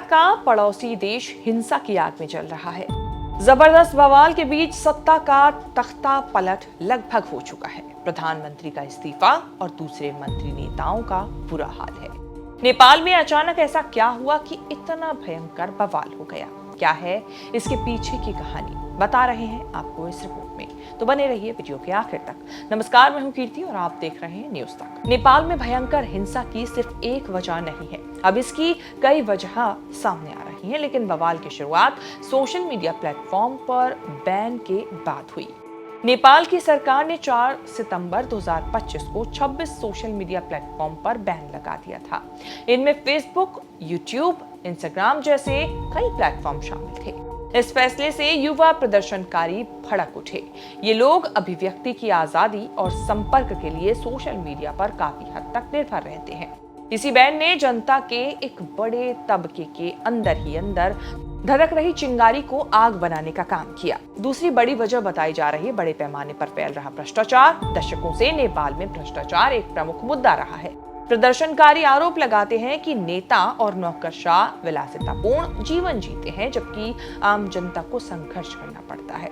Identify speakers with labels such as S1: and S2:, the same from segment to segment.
S1: का पड़ोसी देश हिंसा की आग में जल रहा है। जबरदस्त बवाल के बीच सत्ता का तख्ता पलट लगभग हो चुका है। प्रधानमंत्री का इस्तीफा और दूसरे मंत्री नेताओं का बुरा हाल है। नेपाल में अचानक ऐसा क्या हुआ कि इतना भयंकर बवाल हो गया? क्या है इसके पीछे की कहानी, बता रहे हैं आपको इस रिपोर्ट में, तो बने रहिए वीडियो के आखिर तक। नमस्कार, मैं हूं कीर्ति और आप देख रहे हैं न्यूज तक। नेपाल में भयंकर हिंसा की सिर्फ एक वजह नहीं है, अब इसकी कई वजह सामने आ रही हैं, लेकिन बवाल की शुरुआत सोशल मीडिया प्लेटफॉर्म पर बैन के बाद हुई। नेपाल की सरकार ने 4 सितंबर 2025 को 26 सोशल मीडिया प्लेटफॉर्म पर बैन लगा दिया था। इनमें फेसबुक, यूट्यूब, इंस्टाग्राम जैसे कई प्लेटफॉर्म शामिल थे। इस फैसले से युवा प्रदर्शनकारी भड़क उठे। ये लोग अभिव्यक्ति की आजादी और संपर्क के लिए सोशल मीडिया पर काफी हद तक निर्भर रहते हैं। इसी बैन ने जनता के एक बड़े तबके के अंदर ही अंदर धड़क रही चिंगारी को आग बनाने का काम किया। दूसरी बड़ी वजह बताई जा रही है बड़े पैमाने पर फैल रहा भ्रष्टाचार। दशकों से नेपाल में भ्रष्टाचार एक प्रमुख मुद्दा रहा है। प्रदर्शनकारी आरोप लगाते हैं कि नेता और नौकरशाह विलासितापूर्ण जीवन जीते हैं, जबकि आम जनता को संघर्ष करना पड़ता है।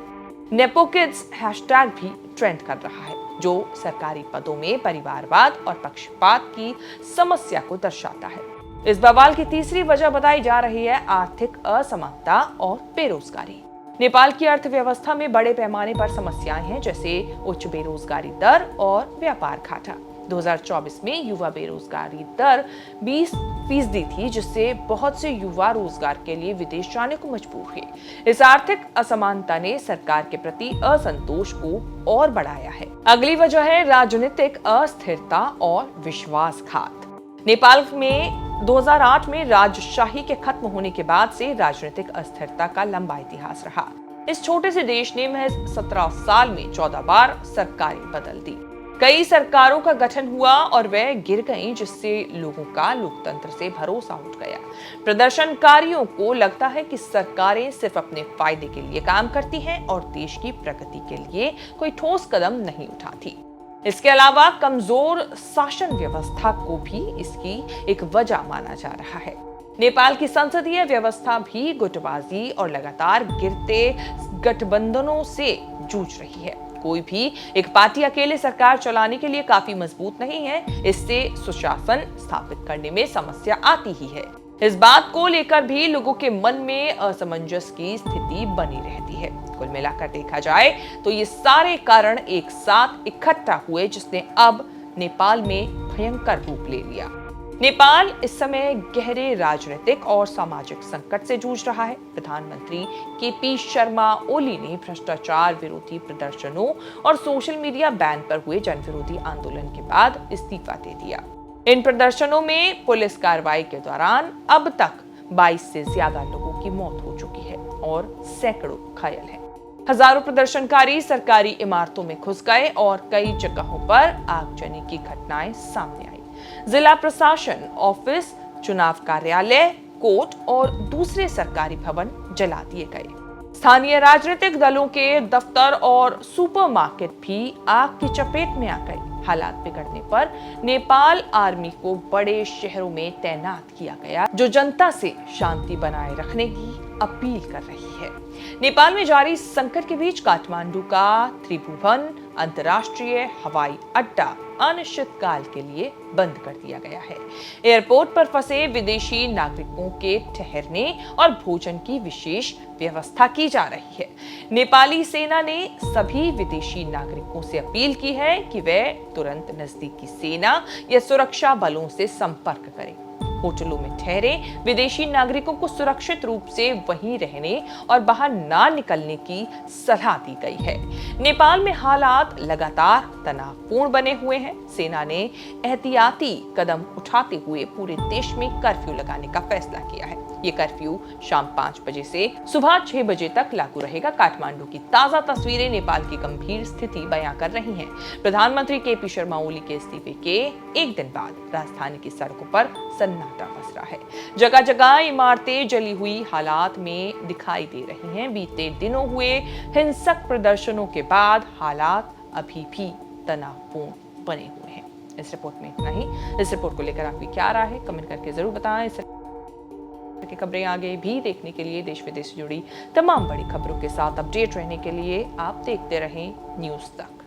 S1: नेपो किड्स हैशटैग भी ट्रेंड कर रहा है, जो सरकारी पदों में परिवारवाद और पक्षपात की समस्या को दर्शाता है। इस बवाल की तीसरी वजह बताई जा रही है आर्थिक असमानता और बेरोजगारी। नेपाल की अर्थव्यवस्था में बड़े पैमाने पर समस्याएं हैं, जैसे उच्च बेरोजगारी दर और व्यापार घाटा। 2024 में युवा बेरोजगारी दर 20% थी, जिससे बहुत से युवा रोजगार के लिए विदेश जाने को मजबूर हुए। इस आर्थिक असमानता ने सरकार के प्रति असंतोष को और बढ़ाया है। अगली वजह है राजनीतिक अस्थिरता और विश्वासघात। नेपाल में 2008 में राजशाही के खत्म होने के बाद से राजनीतिक अस्थिरता का लंबा इतिहास रहा। इस छोटे से देश ने महज 17 साल में 14 बार सरकारें बदल दी। कई सरकारों का गठन हुआ और वह गिर गईं, जिससे लोगों का लोकतंत्र से भरोसा उठ गया। प्रदर्शनकारियों को लगता है कि सरकारें सिर्फ अपने फायदे के लिए काम करती हैं और देश की प्रगति के लिए कोई ठोस कदम नहीं उठाती। इसके अलावा कमजोर शासन व्यवस्था को भी इसकी एक वजह माना जा रहा है। नेपाल की संसदीय व्यवस्था भी गुटबाजी और लगातार गिरते गठबंधनों से जूझ रही है। कोई भी एक पार्टी अकेले सरकार चलाने के लिए काफी मजबूत नहीं है। इससे सुशासन स्थापित करने में समस्या आती ही है। इस बात को लेकर भी लोगों के मन में असमंजस की स्थिति बनी रहती है। कुल मिलाकर देखा जाए तो ये सारे कारण एक साथ इकट्ठा हुए, जिसने अब नेपाल में भयंकर रूप ले लिया। नेपाल इस समय गहरे राजनीतिक और सामाजिक संकट से जूझ रहा है। प्रधानमंत्री केपी शर्मा ओली ने भ्रष्टाचार विरोधी प्रदर्शनों और सोशल मीडिया बैन पर हुए जन विरोधी आंदोलन के बाद इस्तीफा दे दिया। इन प्रदर्शनों में पुलिस कार्रवाई के दौरान अब तक 22 से ज्यादा लोगों की मौत हो चुकी है और सैकड़ों घायल हैं। हजारों प्रदर्शनकारी सरकारी इमारतों में घुस गए और कई जगहों पर आगजनी की घटनाएं सामने आई। जिला प्रशासन ऑफिस, चुनाव कार्यालय, कोर्ट और दूसरे सरकारी भवन जला दिए गए। स्थानीय राजनीतिक दलों के दफ्तर और सुपरमार्केट भी आग की चपेट में आ गए। हालात बिगड़ने पर नेपाल आर्मी को बड़े शहरों में तैनात किया गया, जो जनता से शांति बनाए रखने की अपील कर रही है। नेपाल में जारी संकट के बीच काठमांडू का त्रिभुवन अंतर्राष्ट्रीय हवाई अड्डा अनिश्चितकाल के लिए बंद कर दिया गया है। एयरपोर्ट पर फंसे विदेशी नागरिकों के ठहरने और भोजन की विशेष व्यवस्था की जा रही है। नेपाली सेना ने सभी विदेशी नागरिकों से अपील की है कि वे तुरंत नजदीकी सेना या सुरक्षा बलों से संपर्क करें। होटलों में ठहरे विदेशी नागरिकों को सुरक्षित रूप से वहीं रहने और बाहर ना निकलने की सलाह दी गई है। नेपाल में हालात लगातार तनावपूर्ण बने हुए हैं। सेना ने एहतियाती कदम उठाते हुए पूरे देश में कर्फ्यू लगाने का फैसला किया है। ये कर्फ्यू शाम 5 बजे से सुबह 6 बजे तक लागू रहेगा। काठमांडू की ताजा तस्वीरें नेपाल की गंभीर स्थिति बयां कर रही हैं। प्रधानमंत्री केपी शर्मा ओली के इस्तीफे के एक दिन बाद राजधानी की सड़कों पर सन्नाटा पस रहा है। जगह जगह इमारतें जली हुई हालात में दिखाई दे रही हैं। बीते दिनों हुए हिंसक प्रदर्शनों के बाद हालात अभी भी तनावपूर्ण बने हुए हैं। इस रिपोर्ट में इतना ही। इस रिपोर्ट को लेकर आपकी क्या राय है, कमेंट करके जरूर बताएं। तरह की खबरें आगे भी देखने के लिए देश विदेश से जुड़ी तमाम बड़ी खबरों के साथ अपडेट रहने के लिए आप देखते रहें न्यूज़ तक।